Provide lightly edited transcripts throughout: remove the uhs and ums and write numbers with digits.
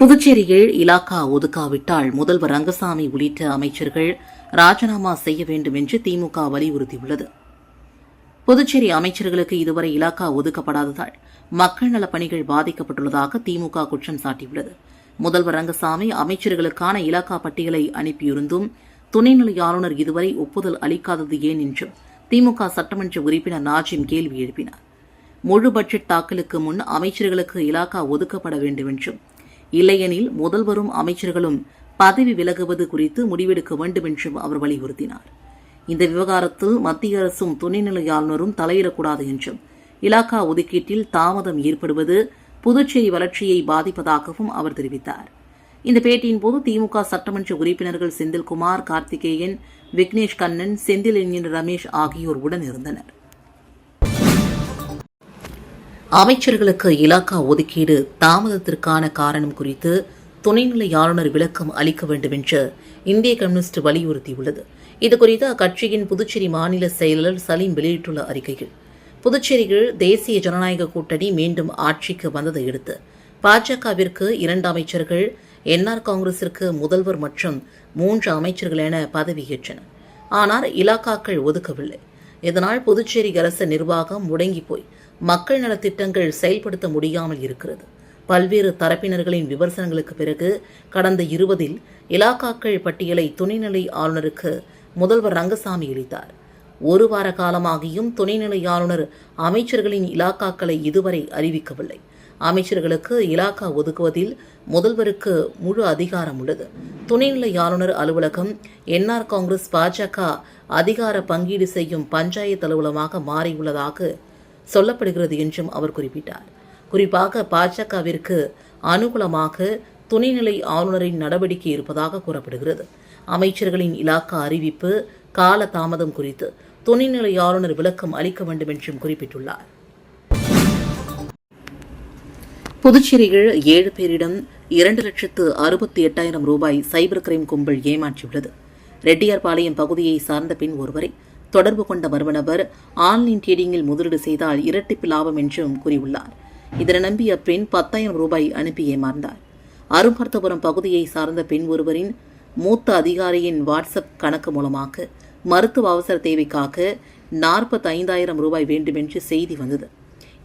புதுச்சேரியில் இலாக்கா ஒதுக்காவிட்டால் முதல்வர் ரங்கசாமி உள்ளிட்ட அமைச்சர்கள் ராஜினாமா செய்ய வேண்டும் என்று திமுக வலியுறுத்தியுள்ளது. புதுச்சேரி அமைச்சர்களுக்கு இதுவரை இலாக்கா ஒதுக்கப்படாததால் மக்கள் நலப் பணிகள் பாதிக்கப்பட்டுள்ளதாக திமுக குற்றம் சாட்டியுள்ளது. முதல்வர் ரங்கசாமி அமைச்சர்களுக்கான இலாக்கா பட்டியலை அனுப்பியிருந்தும் துணைநிலை ஆளுநர் இதுவரை ஒப்புதல் அளிக்காதது ஏன் என்றும் திமுக சட்டமன்ற உறுப்பினர் நாஜிம் கேள்வி எழுப்பினார். முழு பட்ஜெட் தாக்கலுக்கு முன் அமைச்சர்களுக்கு இலாக்கா ஒதுக்கப்பட வேண்டும் என்றும், இல்லையெனில் முதல்வரும் அமைச்சர்களும் பதவி விலகுவது குறித்து முடிவெடுக்க வேண்டும் என்றும் அவர் வலியுறுத்தினார். இந்த விவகாரத்தில் மத்திய அரசும் துணைநிலை ஆளுநரும் தலையிடக்கூடாது என்றும், இலாக்கா ஒதுக்கீட்டில் தாமதம் ஏற்படுவது புதுச்சேரி வளர்ச்சியை பாதிப்பதாகவும் அவர் தெரிவித்தார். இந்த பேட்டியின் போது திமுக சட்டமன்ற உறுப்பினர்கள் செந்தில்குமார், கார்த்திகேயன், விக்னேஷ் கண்ணன், செந்தில் என்கிற ரமேஷ் ஆகியோர் உடனிருந்தனர். அமைச்சர்களுக்கு இலாக்கா ஒதுக்கீடு தாமதத்திற்கான காரணம் குறித்து துணைநிலை ஆளுநர் விளக்கம் அளிக்க வேண்டும் என்று இந்திய கம்யூனிஸ்ட் வலியுறுத்தியுள்ளது. இதுகுறித்து அக்கட்சியின் புதுச்சேரி மாநில செயலாளர் சலீம் வெளியிட்டுள்ள அறிக்கையில், புதுச்சேரியில் தேசிய ஜனநாயக கூட்டணி மீண்டும் ஆட்சிக்கு வந்ததை அடுத்து பாஜகவிற்கு 2 அமைச்சர்கள், என்ஆர் காங்கிரசிற்கு முதல்வர் மற்றும் 3 அமைச்சர்கள் என பதவியேற்றனர். ஆனால் இலாக்காக்கள் ஒதுக்கவில்லை. இதனால் புதுச்சேரி அரசு நிர்வாகம் முடங்கி போய் மக்கள் நலத்திட்டங்கள் செயல்படுத்த முடியாமல் இருக்கிறது. பல்வேறு தரப்பினர்களின் விமர்சனங்களுக்கு பிறகு கடந்த 20இல் இலாக்காக்கள் பட்டியலை துணைநிலை ஆளுநருக்கு முதல்வர் ரங்கசாமி அளித்தார். 1 வார காலமாகியும் துணைநிலை ஆளுநர் அமைச்சர்களின் இலாக்காக்களை இதுவரை அறிவிக்கவில்லை. அமைச்சர்களுக்கு இலாக்கா ஒதுக்குவதில் முதல்வருக்கு முழு அதிகாரம் உள்ளது. துணைநிலை ஆளுநர் அலுவலகம் என்ஆர் காங்கிரஸ், பாஜக அதிகார பங்கீடு செய்யும் பஞ்சாயத்து அலுவலகமாக மாறியுள்ளதாக சொல்லப்படுகிறது என்றும் அவர் குறிப்பிட்டார். குறிப்பாக பாஜகவிற்கு அனுகூலமாக துணைநிலை ஆளுநரின் நடவடிக்கை இருப்பதாக கூறப்படுகிறது. அமைச்சர்களின் இலாக்கா அறிவிப்பு கால தாமதம் குறித்து துணைநிலை ஆளுநர் விளக்கம் அளிக்க வேண்டும் என்றும் குறிப்பிட்டுள்ளார். புதுச்சேரியில் 7 பேரிடம் 2,68,000 ரூபாய் சைபர் கிரைம் கும்பல் ஏமாற்றியுள்ளது. ரெட்டியார்பாளையம் பகுதியை சார்ந்த பெண் ஒருவரை தொடர்பு கொண்ட மர்ம நபர் ஆன்லைன் ட்ரேடிங்கில் முதலீடு செய்தால் இரட்டிப்பு லாபம் என்றும் கூறியுள்ளார். இதனை நம்பி அப்பெண் 10,000 ரூபாய் அனுப்பி ஏமாந்தார். அரும்பார்த்தபுரம் பகுதியை சார்ந்த பெண் ஒருவரின் மூத்த அதிகாரியின் வாட்ஸ்அப் கணக்கு மூலமாக மருத்துவ அவசர தேவைக்காக 45,000 ரூபாய் வேண்டுமென்று செய்தி வந்தது.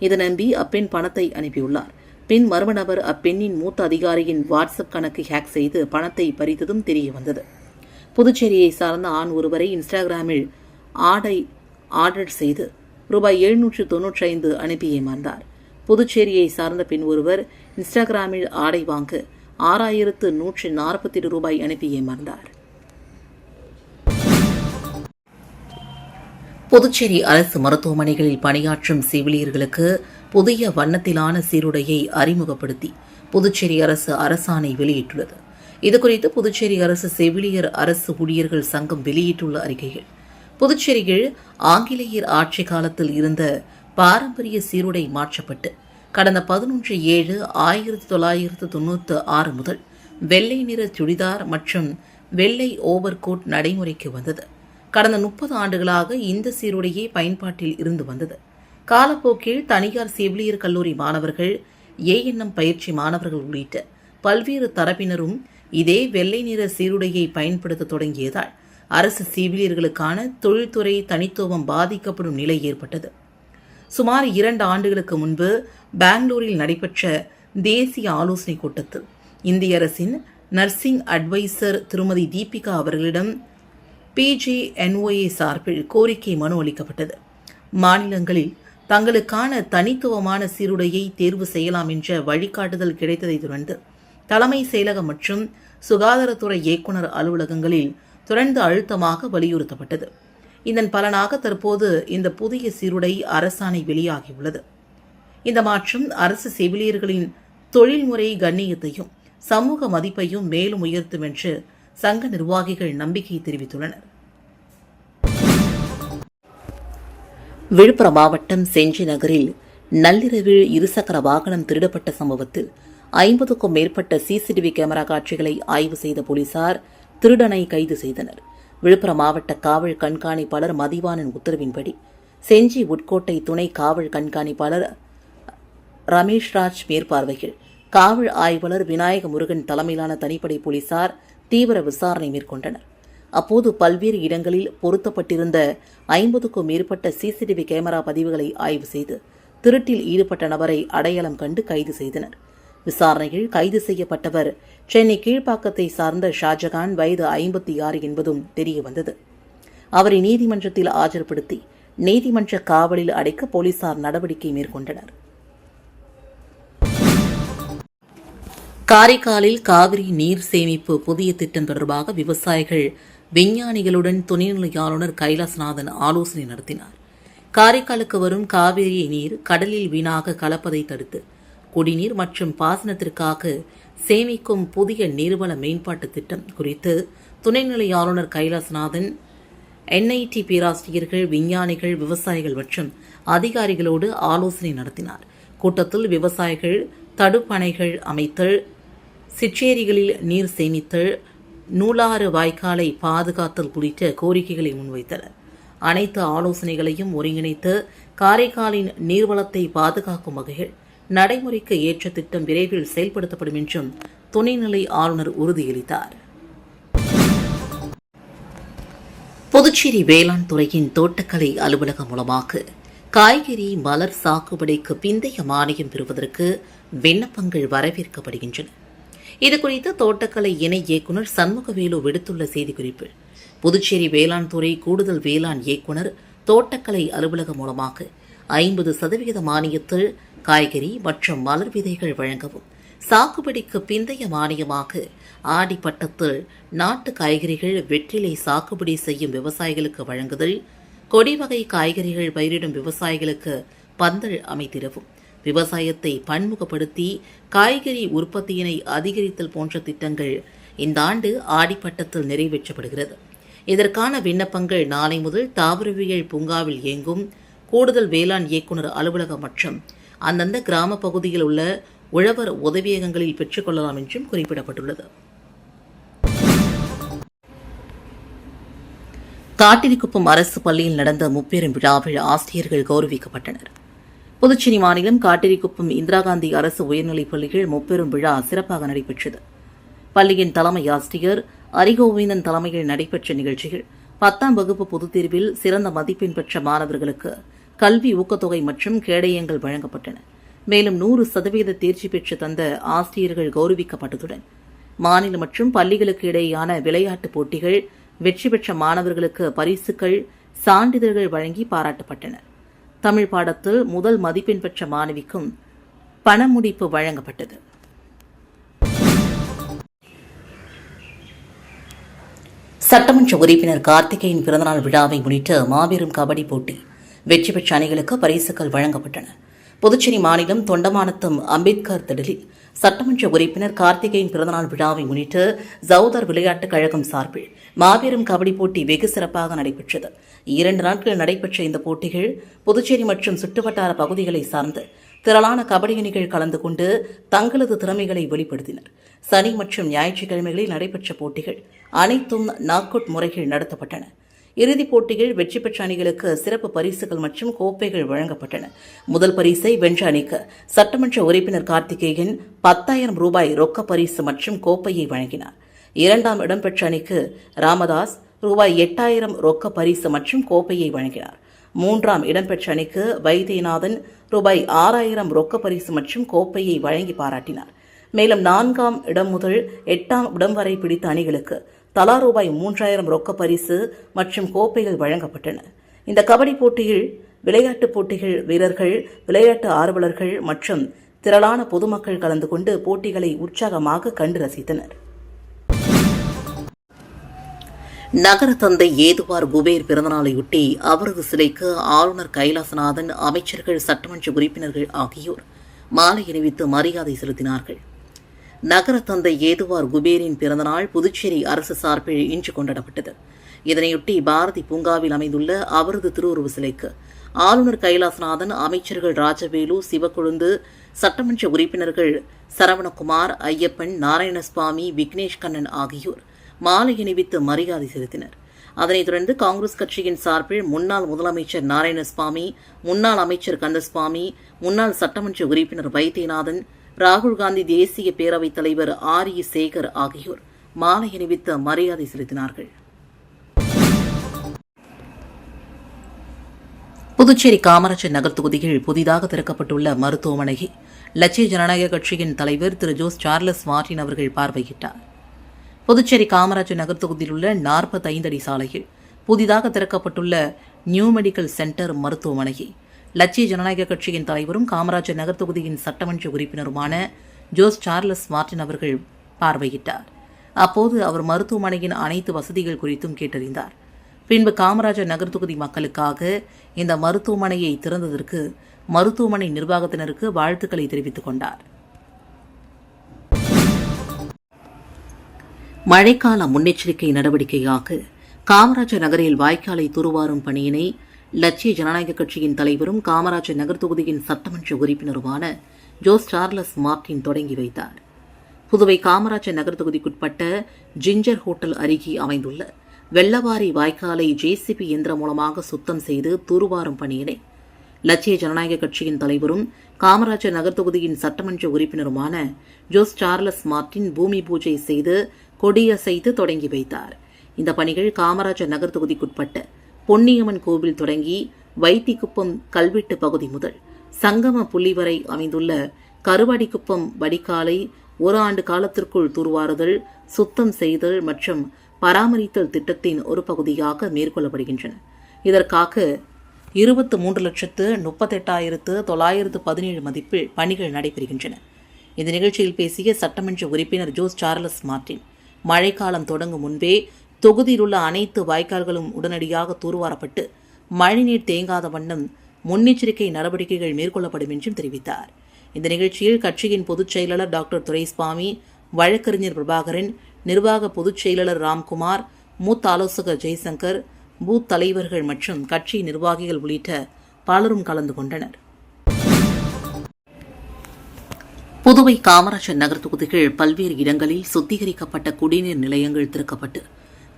இதை நம்பி அப்பெண் பணத்தை அனுப்பியுள்ளார். பின் மர்ம நபர் அப்பெண்ணின் மூத்த அதிகாரியின் வாட்ஸ்அப் கணக்கை ஹேக் செய்து பணத்தை பறித்ததும் தெரிய வந்தது. புதுச்சேரியை சார்ந்த ஆண் ஒருவரை இன்ஸ்டாகிராமில் ஆடை ஆர்டர் செய்து ரூபாய் 795 அனுப்பி ஏமாந்தார். புதுச்சேரியை சார்ந்த பெண் ஒருவர் இன்ஸ்டாகிராமில் ஆடை வாங்க 6,147 ரூபாய் அனுப்பி ஏமாந்தார். புதுச்சேரி அரசு மருத்துவமனைகளில் பணியாற்றும் செவிலியர்களுக்கு புதிய வண்ணத்திலான சீருடையை அறிமுகப்படுத்தி புதுச்சேரி அரசு அரசாணை வெளியிட்டுள்ளது. இதுகுறித்து புதுச்சேரி அரசு செவிலியர் அரசு ஊழியர்கள் சங்கம் வெளியிட்டுள்ள அறிக்கையில், புதுச்சேரியில் ஆங்கிலேயர் ஆட்சி காலத்தில் இருந்த பாரம்பரிய சீருடை மாற்றப்பட்டு கடந்த 11/7/1996 முதல் வெள்ளை நிற சுடிதார் மற்றும் வெள்ளை ஓவர்கோட் நடைமுறைக்கு வந்தது. கடந்த 30 ஆண்டுகளாக இந்த சீருடையே பயன்பாட்டில் இருந்து வந்தது. காலப்போக்கில் தனியார் செவிலியர் கல்லூரி மாணவர்கள், ஏஎன்எம் பயிற்சி மாணவர்கள் உள்ளிட்ட பல்வேறு தரப்பினரும் இதே வெள்ளை நிற சீருடையை பயன்படுத்த தொடங்கியதால் அரசு செவிலியர்களுக்கான தொழில்துறை தனித்துவம் பாதிக்கப்படும் நிலை ஏற்பட்டது. சுமார் 2 ஆண்டுகளுக்கு முன்பு பெங்களூரில் நடைபெற்ற தேசிய ஆலோசனைக் கூட்டத்தில் இந்திய அரசின் நர்சிங் அட்வைசர் திருமதி தீபிகா அவர்களிடம் PGNOA சார்பில் கோரிக்கை மனு அளிக்கப்பட்டது. மாநிலங்களில் தங்களுக்கான தனித்துவமான சீருடையை தேர்வு செய்யலாம் என்ற வழிகாட்டுதல் கிடைத்ததை தொடர்ந்து தலைமை செயலகம் மற்றும் சுகாதாரத்துறை இயக்குநர் அலுவலகங்களில் தொடர்ந்து அழுத்தமாக வலியுறுத்தப்பட்டது. இதன் பலனாக தற்போது இந்த புதிய சீருடை அரசாணை வெளியாகியுள்ளது. இந்த மாற்றம் அரசு செவிலியர்களின் தொழில்முறை கண்ணியத்தையும் சமூக மதிப்பையும் மேலும் உயர்த்தும் என்று சங்க நிர்வாகிகள் நம்பிக்கை தெரிவித்துள்ளனர். விழுப்புரம் மாவட்டம் செஞ்சி நகரில் நள்ளிரவில் இருசக்கர வாகனம் திருடப்பட்ட சம்பவத்தில் 50க்கும் மேற்பட்ட CCTV கேமரா காட்சிகளை ஆய்வு செய்த போலீசார் திருடனை கைது செய்தனர். விழுப்புரம் மாவட்ட காவல் கண்காணிப்பாளர் மதிவாணன் உத்தரவின்படி செஞ்சி உட்கோட்டை துணை காவல் கண்காணிப்பாளர் ரமேஷ்ராஜ் மேற்பார்வையில் காவல் ஆய்வாளர் விநாயக முருகன் தலைமையிலான தனிப்படை போலீசார் தீவிர விசாரணை மேற்கொண்டனர். அப்போது பல்வேறு இடங்களில் பொருத்தப்பட்டிருந்த 50க்கும் மேற்பட்ட சிசிடிவி கேமரா பதிவுகளை ஆய்வு செய்து திருட்டில் ஈடுபட்ட நபரை அடையாளம் கண்டு கைது செய்தனர். விசாரணையில் கைது செய்யப்பட்டவர் சென்னை கீழ்ப்பாக்கத்தை சார்ந்த ஷாஜகான், வயது 56 என்பதும் தெரியவந்தது. அவரை நீதிமன்றத்தில் ஆஜர்படுத்தி நீதிமன்ற காவலில் அடைக்க போலீசார் நடவடிக்கை மேற்கொண்டனர். காரைக்காலில் காவிரி நீர் சேமிப்பு புதிய திட்டம் தொடர்பாக விவசாயிகள் விஞ்ஞானிகளுடன் துணைநிலை ஆளுநர் கைலாசநாதன் ஆலோசனை நடத்தினார். காரைக்காலுக்கு வரும் காவிரி நீர் கடலில் வீணாக கலப்பதை தடுத்து குடிநீர் மற்றும் பாசனத்திற்காக சேமிக்கும் புதிய நீர்வள மேம்பாட்டு திட்டம் குறித்து துணைநிலை ஆளுநர் கைலாசநாதன் NIT பேராசிரியர்கள், விஞ்ஞானிகள், விவசாயிகள் மற்றும் அதிகாரிகளோடு ஆலோசனை நடத்தினார். கூட்டத்தில் விவசாயிகள் தடுப்பணைகள் அமைத்தல், சிற்றேரிகளில் நீர் சேமித்தல், நூலாறு வாய்க்காலை பாதுகாத்தல் குறித்த கோரிக்கைகளை முன்வைத்தனர். அனைத்து ஆலோசனைகளையும் ஒருங்கிணைத்து காரைக்காலின் நீர்வளத்தை பாதுகாக்கும் வகையில் நடைமுறைக்கு ஏற்ற திட்டம் விரைவில் செயல்படுத்தப்படும் என்றும் துணைநிலை ஆளுநர் உறுதியளித்தார். புதுச்சேரி வேளாண் துறையின் தோட்டக்கலை அலுவலகம் மூலமாக காய்கறி, மலர் சாகுபடிக்கு பிந்தைய மானியம் பெறுவதற்கு விண்ணப்பங்கள் வரவேற்கப்படுகின்றன. இதுகுறித்து தோட்டக்கலை இணை இயக்குநர் சண்முகவேலு விடுத்துள்ள செய்திக்குறிப்பில், புதுச்சேரி வேளாண் துறை கூடுதல் வேளாண் இயக்குநர் தோட்டக்கலை அலுவலகம் மூலமாக 50% மானியத்தில் காய்கறி மற்றும் மலர் விதைகள் வழங்கவும், சாகுபடிக்கு பிந்தைய மானியமாக ஆடி பட்டத்தில் நாட்டு காய்கறிகள், வெற்றிலை சாகுபடி செய்யும் விவசாயிகளுக்கு வழங்குதல், கொடி வகை காய்கறிகள் பயிரிடும் விவசாயிகளுக்கு பந்தல் அமைத்திடவும், விவசாயத்தை பன்முகப்படுத்தி காய்கறி உற்பத்தியினை அதிகரித்தல் போன்ற திட்டங்கள் இந்த ஆண்டு ஆடிப்பட்டத்தில் நிறைவேற்றப்படுகிறது. இதற்கான விண்ணப்பங்கள் நாளை முதல் தாவரவியல் பூங்காவில் இயங்கும் கூடுதல் வேளாண் இயக்குநர் அலுவலகம் மற்றும் அந்தந்த கிராம பகுதியில் உள்ள உழவர் உதவியகங்களில் பெற்றுக் கொள்ளலாம் என்றும் குறிப்பிடப்பட்டுள்ளது. காட்டிரிக்குப்பம் அரசு பள்ளியில் நடந்த முப்பெரும் விழாவில் ஆசிரியர்கள் கௌரவிக்கப்பட்டனர். புதுச்சேரி மாநிலம் காட்டிரிக்குப்பம் இந்திரா காந்தி அரசு உயர்நிலைப் பள்ளியில் முப்பெரும் விழா சிறப்பாக நடைபெற்றது. பள்ளியின் தலைமை ஆசிரியர் அரிகோவிந்தன் தலைமையில் நடைபெற்ற நிகழ்ச்சியில் 10ஆம் வகுப்பு பொதுத் தேர்வில் சிறந்த மதிப்பெண் பெற்ற மாணவர்களுக்கு கல்வி ஊக்கத்தொகை மற்றும் கேடயங்கள் வழங்கப்பட்டன. மேலும் 100% தேர்ச்சி பெற்று தந்த ஆசிரியர்கள் கௌரவிக்கப்பட்டதுடன் மாநில மற்றும் பள்ளிகளுக்கு இடையேயான விளையாட்டுப் போட்டிகள் வெற்றி பெற்ற மாணவர்களுக்கு பரிசுகள், சான்றிதழ்கள் வழங்கி பாராட்டப்பட்டன. தமிழ் பாடத்தில் முதல் மதிப்பெண் பெற்ற மாணவிக்கும் பணமுடிப்பு வழங்கப்பட்டது. சட்டமன்ற உறுப்பினர் கார்த்திகேயன் பிறந்தநாள் விழாவை முன்னிட்டு மாபெரும் கபடி போட்டி, வெற்றி பெற்ற அணிகளுக்கு பரிசுகள் வழங்கப்பட்டன. புதுச்சேரி மாநிலம் தொண்டமானத்தம் அம்பேத்கர் திடலில் சட்டமன்ற உறுப்பினர் கார்த்திகேயன் பிறந்தநாள் விழாவை முன்னிட்டு ஜவுதர் விளையாட்டுக் கழகம் சார்பில் மாபெரும் கபடி போட்டி வெகு சிறப்பாக நடைபெற்றது. 2 நாட்கள் நடைபெற்ற இந்த போட்டிகள் புதுச்சேரி மற்றும் சுற்றுவட்டார பகுதிகளை சார்ந்து திரளான கபடி அணிகள் கலந்து கொண்டு தங்களது திறமைகளை வெளிப்படுத்தினர். சனி மற்றும் ஞாயிற்றுக்கிழமைகளில் நடைபெற்ற போட்டிகள் அனைத்தும் நாக் அவுட் முறையில் நடத்தப்பட்டன. இறுதிப் போட்டியில் வெற்றி பெற்ற அணிகளுக்கு சிறப்பு பரிசுகள் மற்றும் கோப்பைகள் வழங்கப்பட்டன. முதல் பரிசை வென்ற அணிக்கு சட்டமன்ற உறுப்பினர் கார்த்திகேயன் 10,000 ரூபாய் ரொக்க பரிசு மற்றும் கோப்பையை வழங்கினார். 2ஆம் இடம் பெற்ற அணிக்கு ராமதாஸ் ரூபாய் 8,000 ரொக்க பரிசு மற்றும் கோப்பையை வழங்கினார். 3ஆம் இடம் பெற்ற அணிக்கு வைத்தியநாதன் ரூபாய் 6,000 ரொக்க பரிசு மற்றும் கோப்பையை வழங்கி பாராட்டினார். மேலும் 4ஆம் இடம் முதல் 8ஆம் இடம் வரை பிடித்த அணிகளுக்கு தலா ரூபாய் 3,000 ரொக்க பரிசு மற்றும் கோப்பைகள் வழங்கப்பட்டன. இந்த கபடி போட்டியில் விளையாட்டுப் போட்டிகள் வீரர்கள், விளையாட்டு ஆர்வலர்கள் மற்றும் திரளான பொதுமக்கள் கலந்து கொண்டு போட்டிகளை உற்சாகமாக கண்டு ரசித்தனர். நகர தந்தை ஏதுவார் குபேர் பிறந்தநாளையொட்டி அவரது சிலைக்கு ஆளுநர் கைலாசநாதன், அமைச்சர்கள், சட்டமன்ற உறுப்பினர்கள் ஆகியோர் மாலை அணிவித்து மரியாதை செலுத்தினார்கள். நகர தந்தை ஏதுவார் குபேரின் பிறந்தநாள் புதுச்சேரி அரசு சார்பில் இன்று கொண்டாடப்பட்டது. இதனையொட்டி பாரதி பூங்காவில் அமைந்துள்ள அவரது திருவுருவ சிலைக்கு ஆளுநர் கைலாசநாதன், அமைச்சர்கள் ராஜவேலு, சிவக்கொழுந்து, சட்டமன்ற உறுப்பினர்கள் சரவணகுமார், ஐயப்பன், நாராயணசுவாமி, விக்னேஷ் கண்ணன் ஆகியோர் மாலை அணிவித்து மரியாதை செலுத்தினர். அதனைத் தொடர்ந்து காங்கிரஸ் கட்சியின் சார்பில் முன்னாள் முதலமைச்சர் நாராயணசுவாமி, முன்னாள் அமைச்சர் கந்தசுவாமி, முன்னாள் சட்டமன்ற உறுப்பினர் வைத்தியநாதன், ராகுல் காந்தி தேசிய பேரவைத் தலைவர் ஆர்.இ. சேகர் ஆகியோர் மாலை அணிவித்து மரியாதை செலுத்தினார்கள். புதுச்சேரி காமராஜர் நகர் தொகுதியில் புதிதாக திறக்கப்பட்டுள்ள மருத்துவமனையை லட்சிய ஜனநாயக கட்சியின் தலைவர் திரு ஜோஸ் சார்லஸ் மார்டின் அவர்கள் பார்வையிட்டார். புதுச்சேரி காமராஜர் நகர் தொகுதியில் உள்ள 45 அடி சாலையில் புதிதாக திறக்கப்பட்டுள்ள நியூ மெடிக்கல் சென்டர் மருத்துவமனையை லட்சிய ஜனநாயக கட்சியின் தலைவரும் காமராஜர் நகர் தொகுதியின் சட்டமன்ற உறுப்பினருமான ஜோஸ் சார்லஸ் மார்டின் அவர்கள் பார்வையிட்டார். அப்போது அவர் மருத்துவமனையின் அனைத்து வசதிகள் குறித்தும் கேட்டறிந்தார். பின்பு காமராஜர் நகர் தொகுதி மக்களுக்காக இந்த மருத்துவமனையை திறந்ததற்கு மருத்துவமனை நிர்வாகத்தினருக்கு வாழ்த்துக்களை தெரிவித்துக் கொண்டார். மழைக்கால முன்னெச்சரிக்கை நடவடிக்கையாக காமராஜர் நகரில் வாய்க்காலை துருவாரும் பணியினை லட்சிய ஜனநாயக கட்சியின் தலைவரும் காமராஜர் நகர் தொகுதியின் சட்டமன்ற உறுப்பினருமான ஜோஸ் சார்லஸ் மார்டின் தொடங்கி வைத்தார். புதுவை காமராஜர் நகர் தொகுதிக்குட்பட்ட ஜிஞ்சர் ஹோட்டல் அருகே அமைந்துள்ள வெள்ளவாரி வாய்க்காலை ஜேசிபி இயந்திரம் மூலமாக சுத்தம் செய்து தூர்வாரும் பணியினை லட்சிய ஜனநாயக கட்சியின் தலைவரும் காமராஜர் நகர் தொகுதியின் சட்டமன்ற உறுப்பினருமான ஜோஸ் சார்லஸ் மார்டின் பூமி பூஜை செய்து கொடியசைத்து தொடங்கி வைத்தார். இந்த பணிகள் காமராஜர் நகர் தொகுதிக்குட்பட்ட பொன்னியம்மன் கோவில் தொடங்கி வைத்திக்குப்பம் கல்வெட்டு பகுதி முதல் சங்கம புள்ளி வரை அமைந்துள்ள கருவாடிக்குப்பம் வடிகாலை 1 ஆண்டு காலத்திற்குள் தூர்வாறுதல், சுத்தம் செய்தல் மற்றும் பராமரித்தல் திட்டத்தின் ஒரு பகுதியாக மேற்கொள்ளப்படுகின்றன. இதற்காக 23,38,917 மதிப்பில் பணிகள் நடைபெறுகின்றன. இந்த நிகழ்ச்சியில் பேசிய சட்டமன்ற உறுப்பினர் ஜோஸ் சார்லஸ் மார்டின், மழைக்காலம் தொடங்கும் முன்பே தொகுதியில் உள்ள அனைத்து வாய்க்கால்களும் உடனடியாக தூர்வாரப்பட்டு மழைநீர் தேங்காத வண்ணம் முன்னெச்சரிக்கை நடவடிக்கைகள் மேற்கொள்ளப்படும் என்றும் தெரிவித்தார். இந்த நிகழ்ச்சியில் கட்சியின் பொதுச் செயலாளர் டாக்டர் துரைசாமி, வழக்கறிஞர் பிரபாகரன், நிர்வாக பொதுச் செயலாளர் ராம்குமார், மூத்த ஆலோசகர் ஜெய்சங்கர், பூத் தலைவர்கள் மற்றும் கட்சி நிர்வாகிகள் உள்ளிட்ட பலரும் கலந்து கொண்டனர். புதுவை காமராஜர் நகர் தொகுதிகள் பல்வேறு இடங்களில் சுத்திகரிக்கப்பட்ட குடிநீர் நிலையங்கள் திறக்கப்பட்டு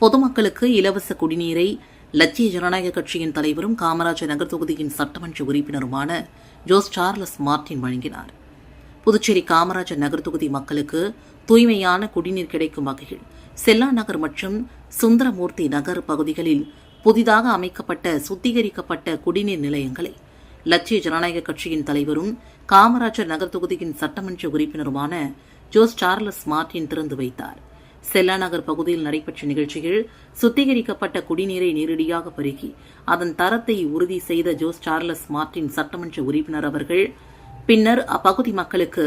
பொதுமக்களுக்கு இலவச குடிநீரை லட்சிய ஜனநாயக கட்சியின் தலைவரும் காமராஜர் நகர் தொகுதியின் சட்டமன்ற உறுப்பினருமான ஜோஸ் சார்லஸ் மார்டின் வழங்கினார். புதுச்சேரி காமராஜர் நகர் தொகுதி மக்களுக்கு தூய்மையான குடிநீர் கிடைக்கும் வகையில் செல்லா நகர் மற்றும் சுந்தரமூர்த்தி நகர் பகுதிகளில் புதிதாக அமைக்கப்பட்ட சுத்திகரிக்கப்பட்ட குடிநீர் நிலையங்களை லட்சிய ஜனநாயக கட்சியின் தலைவரும் காமராஜர் நகர் தொகுதியின் சட்டமன்ற உறுப்பினருமான ஜோஸ் சார்லஸ் மார்டின் திறந்து வைத்தார். செல்லா நகர் பகுதியில் நடைபெற்ற நிகழ்ச்சியில் சுத்திகரிக்கப்பட்ட குடிநீரை நேரடியாக பருகி அதன் தரத்தை உறுதி செய்த ஜோஸ் சார்லஸ் மார்டின் சட்டமன்ற உறுப்பினர் அவர்கள் பின்னர் அப்பகுதி மக்களுக்கு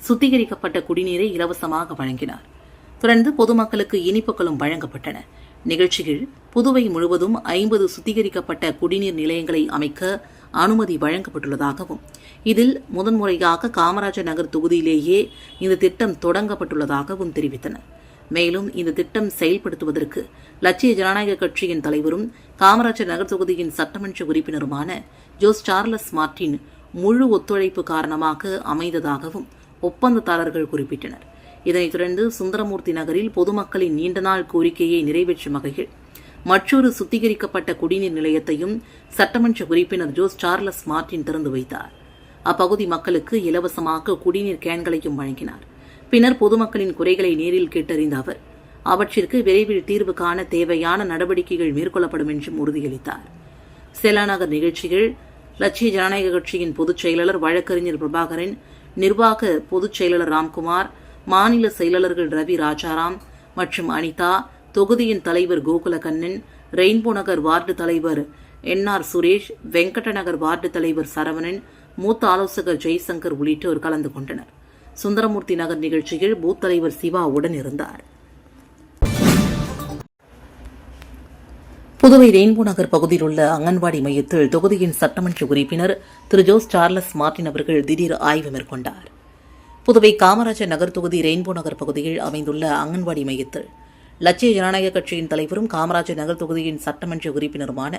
சுத்திகரிக்கப்பட்ட குடிநீரை இலவசமாக வழங்கினார். தொடர்ந்து பொதுமக்களுக்கு இனிப்புகளும் வழங்கப்பட்டன. நிகழ்ச்சியில் புதுவை முழுவதும் 50 சுத்திகரிக்கப்பட்ட குடிநீர் நிலையங்களை அமைக்க அனுமதி வழங்கப்பட்டுள்ளதாகவும் இதில் முதன்முறையாக காமராஜர் நகர் தொகுதியிலேயே இந்த திட்டம் தொடங்கப்பட்டுள்ளதாகவும் தெரிவித்தனர். மேலும் இந்த திட்டம் செயல்படுத்துவதற்கு லட்சிய ஜனநாயக கட்சியின் தலைவரும் காமராஜர் நகர் தொகுதியின் சட்டமன்ற உறுப்பினருமான ஜோஸ் சார்லஸ் மார்டின் முழு ஒத்துழைப்பு காரணமாக அமைந்ததாகவும் ஒப்பந்ததாரர்கள் குறிப்பிட்டனர். இதனைத் தொடர்ந்து சுந்தரமூர்த்தி நகரில் பொதுமக்களின் நீண்ட நாள் கோரிக்கையை நிறைவேற்றும் வகையில் மற்றொரு சுத்திகரிக்கப்பட்ட குடிநீர் நிலையத்தையும் சட்டமன்ற உறுப்பினர் ஜோஸ் சார்லஸ் மார்டின் திறந்து வைத்தார். அப்பகுதி மக்களுக்கு இலவசமாக குடிநீர் கேன்களையும் வழங்கினார். பின்னர் பொதுமக்களின் குறைகளை நேரில் கேட்டறிந்த அவர் அவற்றிற்கு விரைவில் தீர்வு காண தேவையான நடவடிக்கைகள் மேற்கொள்ளப்படும் என்றும் உறுதியளித்தார். செல்லாநகர் நிகழ்ச்சிகள் லட்சிய ஜனநாயக கட்சியின் பொதுச் செயலாளர் வழக்கறிஞர் பிரபாகரன், நிர்வாக பொதுச் செயலாளர் ராம்குமார், மாநில செயலாளர்கள் ரவி ராஜாராம் மற்றும் அனிதா, தொகுதியின் தலைவர் கோகுலகண்ணன், ரெயின்போ நகர் வார்டு தலைவர் என்.ஆர். சுரேஷ், வெங்கடநகர் வார்டு தலைவர் சரவணன், மூத்த ஆலோசகர் ஜெய்சங்கர் உள்ளிட்டோர் கலந்து கொண்டனர். சுந்தரமூர்த்தி நகர் நிகழ்ச்சியில் பூத் தலைவர் சிவா உடன் இருந்தார். புதுவை ரெயின்போ நகர் பகுதியில் உள்ள அங்கன்வாடி மையத்தில் தொகுதியின் சட்டமன்ற உறுப்பினர் திரு ஜோஸ் சார்லஸ் மார்டின் அவர்கள் திடீர் ஆய்வு மேற்கொண்டார். புதுவை காமராஜர் நகர் தொகுதி ரெயின்போ நகர் பகுதியில் அமைந்துள்ள அங்கன்வாடி மையத்தில் லட்சிய ஜனநாயக கட்சியின் தலைவரும் காமராஜர் நகர் தொகுதியின் சட்டமன்ற உறுப்பினருமான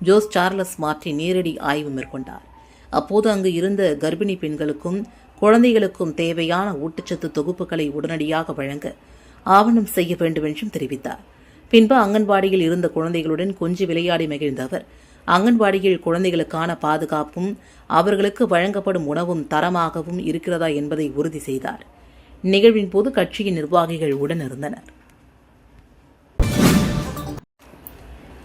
ஜோஸ் சார்லஸ் மார்டின் நேரடி ஆய்வு மேற்கொண்டார். அப்போது அங்கு இருந்த கர்ப்பிணி பெண்களுக்கும் குழந்தைகளுக்கும் தேவையான ஊட்டச்சத்து தொகுப்புகளை உடனடியாக வழங்க ஆவணம் செய்ய வேண்டும் என்றும் தெரிவித்தார். பின்பு அங்கன்வாடியில் இருந்த குழந்தைகளுடன் கொஞ்சி விளையாடி மகிழ்ந்த அவர் அங்கன்வாடியில் குழந்தைகளுக்கான பாதுகாப்பும் அவர்களுக்கு வழங்கப்படும் உணவும் தரமாகவும் இருக்கிறதா என்பதை உறுதி செய்தார். நிகழ்வின் போது கட்சியின் நிர்வாகிகள் உடனிருந்தனர்.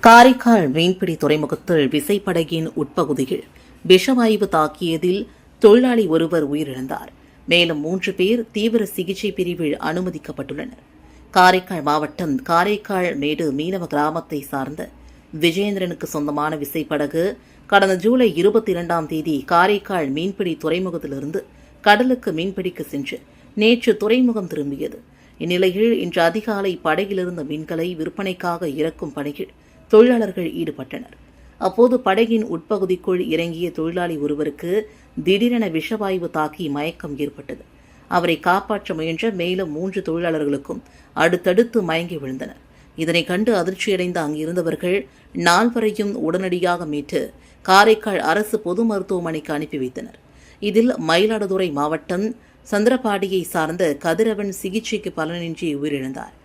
காரைக்கால் மீன்பிடி துறைமுகத்தில் விசைப்படகின் உட்பகுதியில் விஷவாயு தாக்கியதில் தொழிலாளி ஒருவர் உயிரிழந்தார். மேலும் 3 பேர் தீவிர சிகிச்சை பிரிவில் அனுமதிக்கப்பட்டுள்ளனர். காரைக்கால் மாவட்டம் காரைக்கால் மேடு மீனவ கிராமத்தை சார்ந்த விஜயேந்திரனுக்கு சொந்தமான விசைப்படகு கடந்த ஜூலை 22ஆம் தேதி காரைக்கால் மீன்பிடி துறைமுகத்திலிருந்து கடலுக்கு மீன்பிடிக்க சென்று நேற்று துறைமுகம் திரும்பியது. இந்நிலையில் இன்று அதிகாலை படகிலிருந்த மீன்களை விற்பனைக்காக இறக்கும் பணியில் தொழிலாளர்கள் ஈடுபட்டனர். அப்போது படகின் உட்பகுதிக்குள் இறங்கிய தொழிலாளி ஒருவருக்கு திடீரென விஷவாயு தாக்கி மயக்கம் ஏற்பட்டது. அவரை காப்பாற்ற முயன்ற மேலும் 3 தொழிலாளர்களுக்கும் அடுத்தடுத்து மயங்கி விழுந்தனர். இதனை கண்டு அதிர்ச்சியடைந்த அங்கிருந்தவர்கள் 4 உடனடியாக மீட்டு காரைக்கால் அரசு பொது மருத்துவமனைக்கு அனுப்பி வைத்தனர். இதில் மயிலாடுதுறை மாவட்டம் சந்திரபாடியை சார்ந்த கதிரவன் சிகிச்சைக்கு பலனின்றி உயிரிழந்தார்.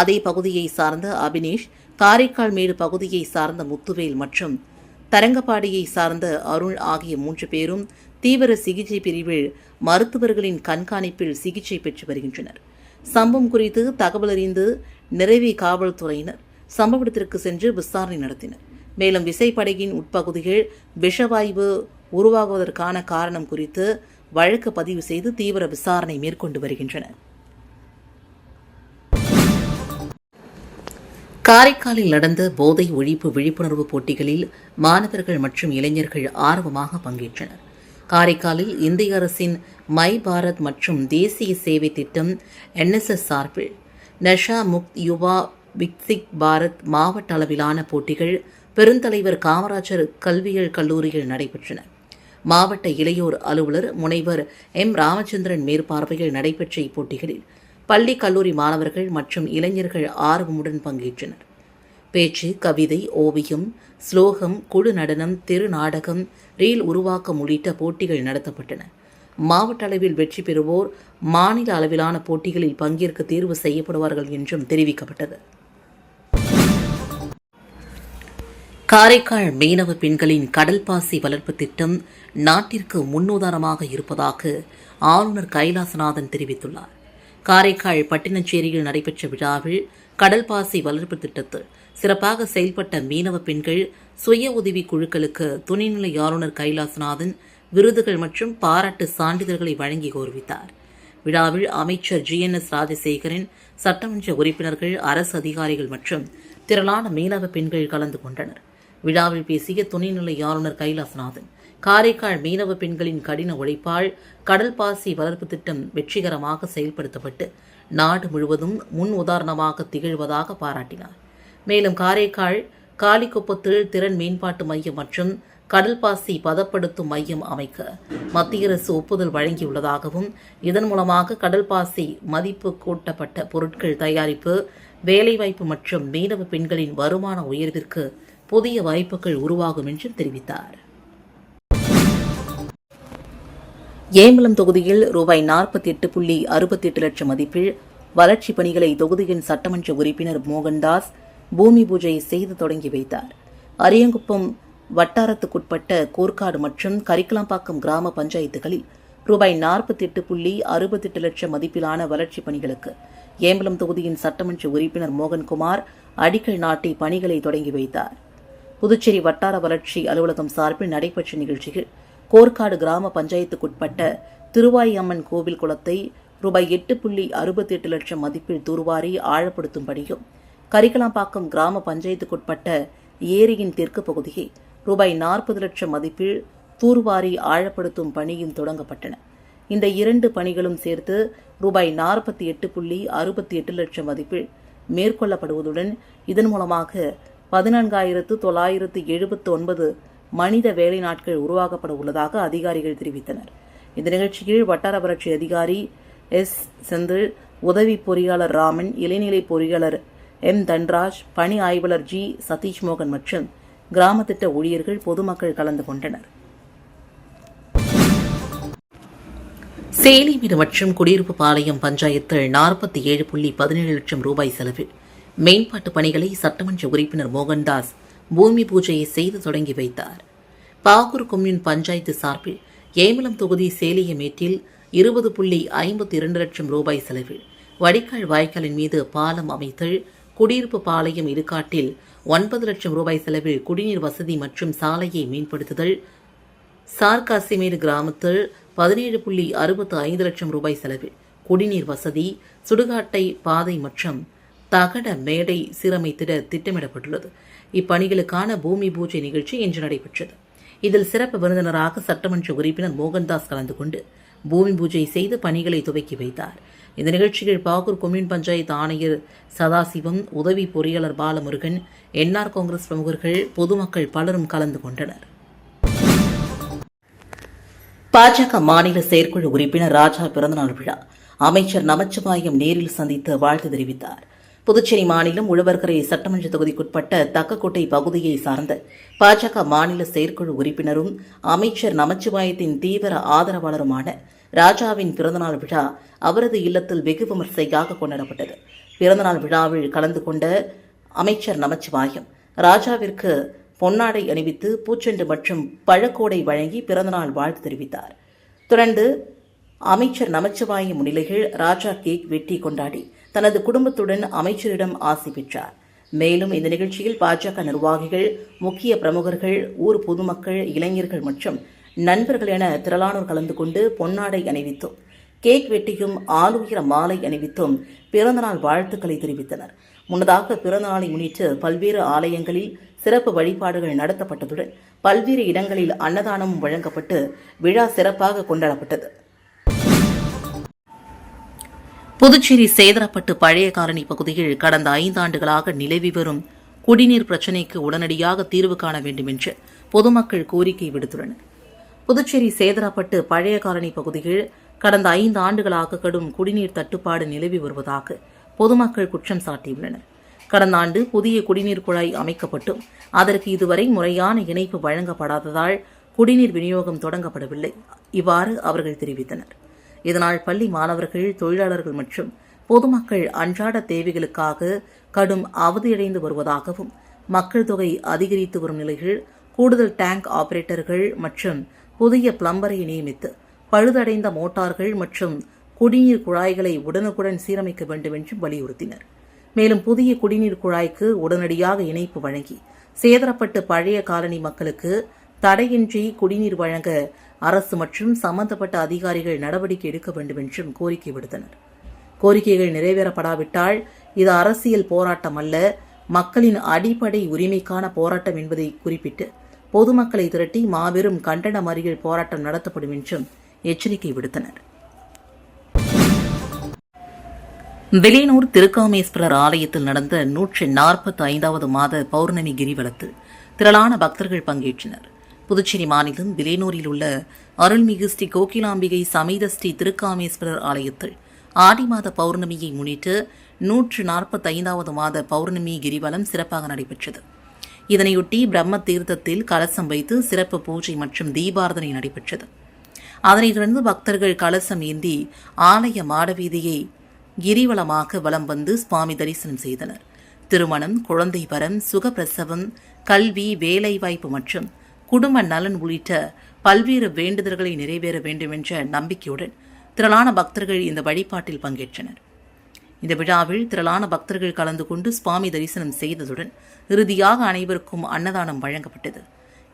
அதே பகுதியை சார்ந்த அபினேஷ், காரைக்கால் மேடு பகுதியை சார்ந்த முத்துவேல் மற்றும் தரங்கப்பாடியை சார்ந்த அருள் ஆகிய 3 பேரும் தீவிர சிகிச்சை பிரிவில் மருத்துவர்களின் கண்காணிப்பில் சிகிச்சை பெற்று வருகின்றனர். சம்பவம் குறித்து தகவல் அறிந்து நிறைவி காவல்துறையினர் சம்பவ இடத்திற்கு சென்று விசாரணை நடத்தினர். மேலும் விசைப்படகின் உட்பகுதியில் விஷவாயு உருவாகுவதற்கான காரணம் குறித்து வழக்கு பதிவு செய்து தீவிர விசாரணை மேற்கொண்டு வருகின்றனர். காரைக்காலில் நடந்த போதை ஒழிப்பு விழிப்புணர்வு போட்டிகளில் மாணவர்கள் மற்றும் இளைஞர்கள் ஆர்வமாக பங்கேற்றனர். காரைக்காலில் இந்திய அரசின் மை பாரத் மற்றும் தேசிய சேவை திட்டம் NSS சார்பில் நஷா முக்த் யுவா விக்சிக் பாரத் மாவட்ட அளவிலான போட்டிகள் பெருந்தலைவர் காமராஜர் கல்வியியல் கல்லூரியில் நடைபெற்றன. மாவட்ட இளையோர் அலுவலர் முனைவர் M. ராமச்சந்திரன் மேற்பார்வையில் நடைபெற்ற இப்போட்டிகளில் பள்ளி கல்லூரி மாணவர்கள் மற்றும் இளைஞர்கள் ஆர்வமுடன் பங்கேற்றனர். பேச்சு, கவிதை, ஓவியம், ஸ்லோகம், குழு நடனம், தெரு நாடகம், ரீல் உருவாக்கம் உள்ளிட்ட போட்டிகள் நடத்தப்பட்டன. மாவட்ட அளவில் வெற்றி பெறுவோர் மாநில அளவிலான போட்டிகளில் பங்கேற்க தேர்வு செய்யப்படுவார்கள் என்றும் தெரிவிக்கப்பட்டது. காரைக்கால் மீனவ பெண்களின் கடல் பாசி வளர்ப்பு திட்டம் நாட்டிற்கு முன்னுதாரணமாக இருப்பதாக ஆளுநர் கைலாசநாதன் தெரிவித்துள்ளார். காரைக்கால் பட்டினச்சேரியில் நடைபெற்ற விழாவில் கடல் பாசி வளர்ப்பு திட்டத்தில் சிறப்பாக செயல்பட்ட மீனவ பெண்கள் சுய உதவி குழுக்களுக்கு துணைநிலை ஆளுநர் கைலாசநாதன் விருதுகள் மற்றும் பாராட்டு சான்றிதழ்களை வழங்கி கௌரவித்தார். விழாவில் அமைச்சர் GNS ராஜசேகரன், சட்டமன்ற உறுப்பினர்கள், அரசு அதிகாரிகள் மற்றும் திரளான மீனவ பெண்கள் கலந்து கொண்டனர். விழாவில் பேசிய துணைநிலை ஆளுநர் கைலாசநாதன், காரைக்கால் மீனவ பெண்களின் கடின உழைப்பால் கடல் பாசி வளர்ப்பு திட்டம் வெற்றிகரமாக செயல்படுத்தப்பட்டு நாடு முழுவதும் முன் உதாரணமாக திகழ்வதாக பாராட்டினார். மேலும் காரைக்கால் காலிக்குப்பத்தில் திறன் மேம்பாட்டு மையம் மற்றும் கடல் பாசி பதப்படுத்தும் மையம் அமைக்க மத்திய அரசு ஒப்புதல் வழங்கியுள்ளதாகவும், இதன் மூலமாக கடல் பாசி மதிப்பு கூட்டப்பட்ட பொருட்கள் தயாரிப்பு, வேலைவாய்ப்பு மற்றும் மீனவ பெண்களின் வருமான உயர்விற்கு புதிய வாய்ப்புகள் உருவாகும் என்றும் தெரிவித்தார். ஏம்பலம் தொகுதியில் ரூபாய் 48.68 லட்சம் மதிப்பில் வளர்ச்சிப் பணிகளை தொகுதியின் சட்டமன்ற உறுப்பினர் மோகன்தாஸ் பூமி பூஜை செய்து தொடங்கி வைத்தார். அரியங்குப்பம் வட்டாரத்துக்குட்பட்ட கோர்க்காடு மற்றும் கரிக்கலாம்பாக்கம் கிராம பஞ்சாயத்துகளில் ரூபாய் 48.68 லட்சம் மதிப்பிலான வளர்ச்சிப் பணிகளுக்கு ஏம்பலம் தொகுதியின் சட்டமன்ற உறுப்பினர் மோகன்குமார் அடிக்கல் நாட்டி பணிகளை தொடங்கி வைத்தார். புதுச்சேரி வட்டார வளர்ச்சி அலுவலகம் சார்பில் நடைபெற்ற நிகழ்ச்சியில் கோர்க்காடு கிராம பஞ்சாயத்துக்குட்பட்ட திருவாயம்மன் கோவில் குளத்தை ரூபாய் 8.68 லட்சம் மதிப்பில் தூர்வாரி ஆழப்படுத்தும் பணியும், கரிக்கலாம்பாக்கம் கிராம பஞ்சாயத்துக்குட்பட்ட ஏரியின் தெற்கு பகுதியை ரூபாய் 40 லட்சம் மதிப்பில் தூர்வாரி ஆழப்படுத்தும் பணியும் தொடங்கப்பட்டன. இந்த 2 பணிகளும் சேர்த்து ரூபாய் 48.68 லட்சம் மதிப்பில் மேற்கொள்ளப்படுவதுடன் இதன் மூலமாக 14,979 மனித வேலை நாட்கள் உருவாக்கப்பட உள்ளதாக அதிகாரிகள் தெரிவித்தனர். இந்த நிகழ்ச்சியில் வட்டார வளர்ச்சி அதிகாரி S. செந்தில், உதவி பொறியாளர் ராமன், இளைநிலை பொறியாளர் M. தன்ராஜ், பணி ஆய்வாளர் G. சதீஷ்மோகன் மற்றும் கிராம திட்ட ஊழியர்கள், பொதுமக்கள் கலந்து கொண்டனர். சேலிமேடு மற்றும் குடியிருப்பு பாளையம் பஞ்சாயத்தில் 47.17 லட்சம் ரூபாய் செலவில் மேம்பாட்டு பணிகளை சட்டமன்ற உறுப்பினர் மோகன்தாஸ் பூமி பூஜையை செய்து தொடங்கி வைத்தார். பாகூர் கொம்யூன் பஞ்சாயத்து சார்பில் ஏமலம் தொகுதி சேலியமேட்டில் 20.52 லட்சம் ரூபாய் செலவில் வடிகால் வாய்க்காலின் மீது பாலம் அமைத்தல், குடியிருப்பு பாளையம் இடுகாட்டில் 9 லட்சம் ரூபாய் செலவில் குடிநீர் வசதி மற்றும் சாலையை மேம்படுத்துதல், சார்காசிமேடு கிராமத்தில் 17.65 லட்சம் ரூபாய் செலவில் குடிநீர் வசதி, சுடுகாட்டை பாதை மற்றும் தகட மேடை சீரமைத்திட திட்டமிடப்பட்டுள்ளது. இப்பணிகளுக்கான பூமி பூஜை நிகழ்ச்சி இன்று நடைபெற்றது. இதில் சிறப்பு விருந்தினராக சட்டமன்ற உறுப்பினர் மோகன்தாஸ் கலந்து கொண்டு பூமி பூஜை செய்து பணிகளை துவக்கி வைத்தார். இந்த நிகழ்ச்சியில் பாகூர் கொம்யூன் பஞ்சாயத்து ஆணையர் சதாசிவம், உதவி பொறியாளர் பாலமுருகன், என்ஆர் காங்கிரஸ் பிரமுகர்கள், பொதுமக்கள் பலரும் கலந்து கொண்டனர். பாஜக மாநில செயற்குழு உறுப்பினர் ராஜா பிறந்தநாள் விழா அமைச்சர் நமச்சிவாயம் நேரில் சந்தித்து வாழ்த்து தெரிவித்தார். புதுச்சேரி மாநிலம் உழவர்கரை சட்டமன்ற தொகுதிக்குட்பட்ட தக்கக்கோட்டை பகுதியை சார்ந்த பாஜக மாநில செயற்குழு உறுப்பினரும் அமைச்சர் நமச்சிவாயத்தின் தீவிர ஆதரவாளருமான ராஜாவின் பிறந்தநாள் விழா அவரது இல்லத்தில் வெகு விமர்சையாக கொண்டாடப்பட்டது. பிறந்தநாள் விழாவில் கலந்து கொண்ட அமைச்சர் நமச்சிவாயம் ராஜாவிற்கு பொன்னாடை அணிவித்து பூச்செண்டு மற்றும் பழக்கோடை வழங்கி பிறந்தநாள் வாழ்த்து தெரிவித்தார். தொடர்ந்து அமைச்சர் நமச்சிவாயம் முன்னிலையில் ராஜா கேக் வெட்டி கொண்டாடி தனது குடும்பத்துடன் அமைச்சரிடம் ஆசி பெற்றார். மேலும் இந்த நிகழ்ச்சியில் பாஜக நிர்வாகிகள், முக்கிய பிரமுகர்கள், ஊர் பொதுமக்கள், இளைஞர்கள் மற்றும் நண்பர்கள் என திரளானோர் கலந்து கொண்டு பொன்னாடை அணிவித்தும் கேக் வெட்டியும் ஆளுயர மாலை அணிவித்தும் பிறந்தநாள் வாழ்த்துக்களை தெரிவித்தனர். முன்னதாக பிறந்தநாளை முன்னிட்டு பல்வேறு ஆலயங்களில் சிறப்பு வழிபாடுகள் நடத்தப்பட்டதுடன் பல்வேறு இடங்களில் அன்னதானமும் வழங்கப்பட்டு விழா சிறப்பாக கொண்டாடப்பட்டது. புதுச்சேரி சேதரப்பட்டு பழைய காலனி பகுதியில் கடந்த 5 ஆண்டுகளாக நிலவி வரும் குடிநீர் பிரச்சினைக்கு உடனடியாக தீர்வு காண வேண்டும் என்று பொதுமக்கள் கோரிக்கை விடுத்துள்ளனர். புதுச்சேரி சேதரப்பட்டு பழைய காலனி பகுதியில் கடந்த 5 ஆண்டுகளாக கடும் குடிநீர் தட்டுப்பாடு நிலவி வருவதாக பொதுமக்கள் குற்றம் சாட்டியுள்ளனர். கடந்த ஆண்டு புதிய குடிநீர் குழாய் அமைக்கப்பட்டும் அதற்கு இதுவரை முறையான இணைப்பு வழங்கப்படாததால் குடிநீர் விநியோகம் தொடங்கப்படவில்லை. இவ்வாறு அவர்கள் தெரிவித்தனர். இதனால் பள்ளி மாணவர்கள், தொழிலாளர்கள் மற்றும் பொதுமக்கள் அன்றாட தேவைகளுக்காக கடும் அவதியடைந்து வருவதாகவும், மக்கள் தொகை அதிகரித்து வரும் நிலையில் கூடுதல் டேங்க் ஆபரேட்டர்கள் மற்றும் புதிய பிளம்பரை நியமித்து பழுதடைந்த மோட்டார்கள் மற்றும் குடிநீர் குழாய்களை உடனுக்குடன் சீரமைக்க வேண்டும் என்றும் வலியுறுத்தினர். மேலும் புதிய குடிநீர் குழாய்க்கு உடனடியாக இணைப்பு வழங்கி சேதரப்பட்டு பழைய காலனி மக்களுக்கு தடையின்றி குடிநீர் வழங்க அரசு மற்றும் சம்பந்தப்பட்ட அதிகாரிகள் நடவடிக்கை எடுக்க வேண்டும் என்றும் கோரிக்கை விடுத்தனர். கோரிக்கைகள் நிறைவேறப்படாவிட்டால் இது அரசியல் போராட்டம் அல்ல, மக்களின் அடிப்படை உரிமைக்கான போராட்டம் என்பதை குறிப்பிட்டு பொதுமக்களை திரட்டி மாபெரும் கண்டன மறியல் போராட்டம் நடத்தப்படும் என்றும் எச்சரிக்கை விடுத்தனர். வில்லியனூர் திருக்காமேஸ்வரர் ஆலயத்தில் நடந்த 145வது மாத பௌர்ணமி கிரிவலத்தில் திரளான பக்தர்கள் பங்கேற்றனர். புதுச்சேரி மாநிலம் வில்லியனூரில் உள்ள அருள்மிகு ஸ்ரீ கோகிலாம்பிகை சமேத ஸ்ரீ திருக்காமேஸ்வரர் ஆலயத்தில் ஆடி மாத பௌர்ணமியை முன்னிட்டு 145வது மாத பௌர்ணமி கிரிவலம் சிறப்பாக நடைபெற்றது. இதனையொட்டி பிரம்ம தீர்த்தத்தில் கலசம் வைத்து சிறப்பு பூஜை மற்றும் தீபாராதனை நடைபெற்றது. அதனைத் தொடர்ந்து பக்தர்கள் கலசம் ஏந்தி ஆலய மாடவீதியை கிரிவலமாக வலம் வந்து சுவாமி தரிசனம் செய்தனர். திருமணம், குழந்தை வரம், சுகப்பிரசவம், கல்வி, வேலைவாய்ப்பு மற்றும் குடும்ப நலன் உள்ளிட்ட பல்வேறு வேண்டுதல்களை நிறைவேற வேண்டும் என்ற நம்பிக்கையுடன் திரளான பக்தர்கள் இந்த வழிபாட்டில் பங்கேற்றனர். இந்த விழாவில் திரளான பக்தர்கள் கலந்து கொண்டு சுவாமி தரிசனம் செய்ததுடன் இறுதியாக அனைவருக்கும் அன்னதானம் வழங்கப்பட்டது.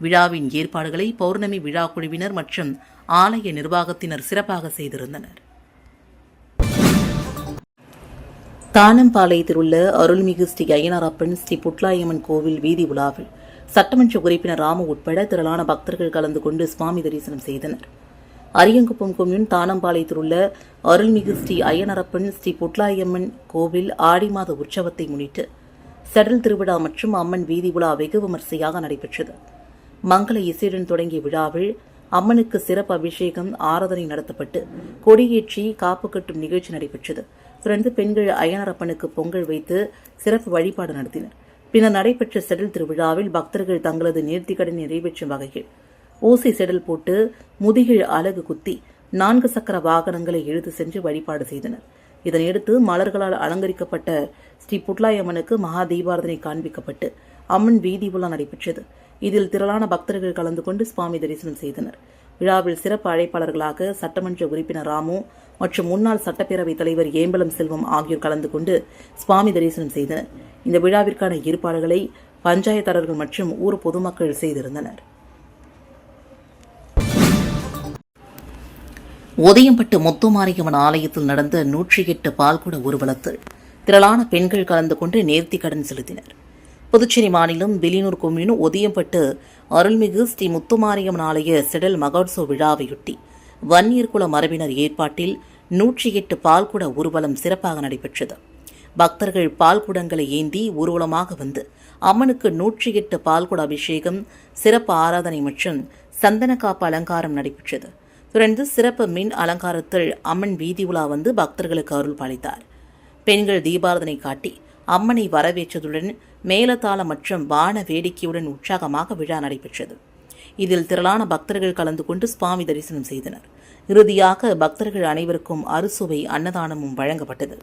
விழாவின் ஏற்பாடுகளை பௌர்ணமி விழா குழுவினர் மற்றும் ஆலய நிர்வாகத்தினர் சிறப்பாக செய்திருந்தனர். தானம்பாளையத்தில் உள்ள அருள்மிகு ஸ்ரீ ஐயனாரப்பன் ஸ்ரீ புட்லாயம்மன் கோவில் வீதி உலாவில் சட்டமன்ற உறுப்பினர் ராமு உட்பட திரளான பக்தர்கள் கலந்து கொண்டு சுவாமி தரிசனம் செய்தனர். அரியங்குப்பம் கொம்யூன் தானம்பாளையத்தில் உள்ள அருள்மிகு ஸ்ரீ ஐயனாரப்பன் ஸ்ரீ புட்லாயம்மன் கோவில் ஆடி மாத உற்சவத்தை முன்னிட்டு செடல் திருவிழா மற்றும் அம்மன் வீதி உலா வெகு விமர்சையாக நடைபெற்றது. மங்கள இசையுடன் தொடங்கிய விழாவில் அம்மனுக்கு சிறப்பு அபிஷேகம், ஆராதனை நடத்தப்பட்டு கொடியேற்றி காப்பு கட்டும் நிகழ்ச்சி நடைபெற்றது. தொடர்ந்து பெண்கள் ஐயனாரப்பனுக்கு பொங்கல் வைத்து சிறப்பு வழிபாடு நடத்தினர். பின்னர் நடைபெற்ற செடல் திருவிழாவில் பக்தர்கள் தங்களது நேர்த்திக்கடன் நிறைவேற்றும் வகையில் ஊசி செடல் போட்டு முதுகில் அலகு குத்தி 4 சக்கர வாகனங்களை இழுத்து சென்று வழிபாடு செய்தனர். இதனையடுத்து மலர்களால் அலங்கரிக்கப்பட்ட ஸ்ரீ புட்லாயம்மனுக்கு மகா தீபாராதனை காண்பிக்கப்பட்டு அம்மன் வீதி உலா நடைபெற்றது. இதில் திரளான பக்தர்கள் கலந்து கொண்டு சுவாமி தரிசனம் செய்தனர். விழாவில் சிறப்பு அழைப்பாளர்களாக சட்டமன்ற உறுப்பினர் ராமு மற்றும் முன்னாள் சட்டப்பேரவைத் தலைவர் ஏம்பலம் செல்வம் ஆகியோர் கலந்து கொண்டு சுவாமி தரிசனம் செய்தனர். இந்த விழாவிற்கான ஏற்பாடுகளை பஞ்சாயத்தாளர்கள் மற்றும் ஊர் பொதுமக்கள் செய்திருந்தனர். உதயம்பட்டு முத்துமாரியம்மன் ஆலயத்தில் நடந்த 108 பால்குட ஊர்வலத்தில் திரளான பெண்கள் கலந்து கொண்டு நேர்த்திக் கடன் செலுத்தினர். புதுச்சேரி மாநிலம் வில்லியனூர் கொம்யூன் உதயம்பட்டு அருள்மிகு ஸ்ரீ முத்துமாரியம்மன் ஆலய செடல் மகோத்சவ விழாவையொட்டி வன்னியர்குல மரபினர் ஏற்பாட்டில் 108 பால்குட ஊர்வலம் சிறப்பாக நடைபெற்றது. பக்தர்கள் பால்குடங்களை ஏந்தி ஊர்வலமாக வந்து அம்மனுக்கு 108 பால்குட அபிஷேகம், சிறப்பு ஆராதனை மற்றும் சந்தனக்காப்பு அலங்காரம் நடைபெற்றது. தொடர்ந்து சிறப்பு மின் அலங்காரத்தில் அம்மன் வீதி உலா வந்து பக்தர்களுக்கு அருள் பாலித்தார். பெண்கள் தீபாராதனை காட்டி அம்மனை வரவேற்றதுடன் மேலதாளம் மற்றும் வான வேடிக்கையுடன் உற்சாகமாக விழா நடைபெற்றது. இதில் திரளான பக்தர்கள் கலந்து கொண்டு சுவாமி தரிசனம் செய்தனர். இறுதியாக பக்தர்கள் அனைவருக்கும் அறுசுவை அன்னதானமும் வழங்கப்பட்டது.